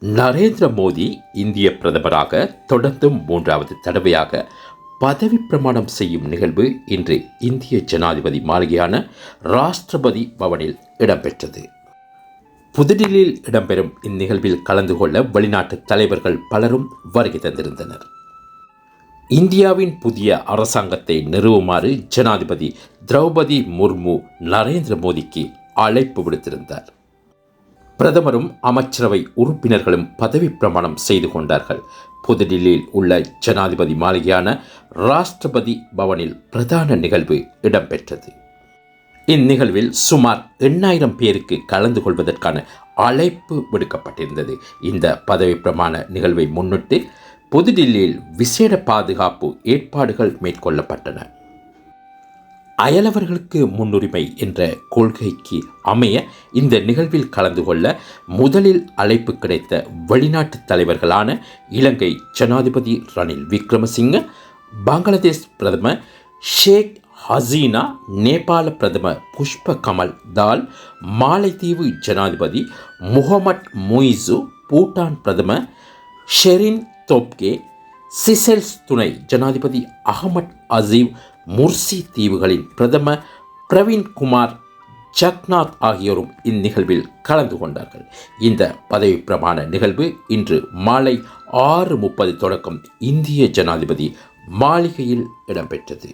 நரேந்திர மோடி இந்திய பிரதமராக தொடர்ந்து 3வது தடவையாக பதவி பிரமாணம் செய்யும் நிகழ்வு இன்று இந்திய ஜனாதிபதி மாளிகையான ராஷ்டிரபதி பவனில் இடம்பெற்றது. புதுடில்லியில் இடம்பெறும் இந்நிகழ்வில் கலந்து கொள்ள வெளிநாட்டு தலைவர்கள் பலரும் வருகை தந்திருந்தனர். இந்தியாவின் புதிய அரசாங்கத்தை நிறுவுமாறு ஜனாதிபதி திரௌபதி முர்மு நரேந்திர மோடிக்கு அழைப்பு விடுத்திருந்தார். பிரதமரும் அமைச்சரவை உறுப்பினர்களும் பதவி பிரமாணம் செய்து கொண்டார்கள். புதுடில்லியில் உள்ள ஜனாதிபதி மாளிகையான ராஷ்டிரபதி பவனில் பிரதான நிகழ்வு இடம்பெற்றது. இந்நிகழ்வில் சுமார் 8000 பேருக்கு கலந்து கொள்வதற்கான அழைப்பு விடுக்கப்பட்டிருந்தது. இந்த பதவி பிரமாண நிகழ்வை முன்னிட்டு புதுடில்லியில் விசேட பாதுகாப்பு ஏற்பாடுகள் மேற்கொள்ளப்பட்டன. அயலவர்களுக்கு முன்னுரிமை என்ற கொள்கைக்கு அமைய இந்த நிகழ்வில் கலந்து கொள்ள முதலில் அழைப்பு கிடைத்த வெளிநாட்டு தலைவர்களான இலங்கை ஜனாதிபதி ரணில் விக்ரமசிங்க, பங்களாதேஷ் பிரதமர் ஷேக் ஹசீனா, நேபாள பிரதமர் புஷ்ப கமல் தால், மாலைத்தீவு ஜனாதிபதி முகமட் முயிசு, பூட்டான் பிரதமர் ஷெரின் தொப்கே, சிசெல்ஸ் துணை ஜனாதிபதி அகமட் அசீவ், முர்சி தீவுகளின் பிரதமர் பிரவீன் குமார் ஜக்நாத் ஆகியோரும் இந்நிகழ்வில் கலந்து கொண்டார்கள். இந்த பதவி பிரமாண நிகழ்வு இன்று மாலை 6:30 தொடக்கம் இந்திய ஜனாதிபதி மாளிகையில் இடம்பெற்றது.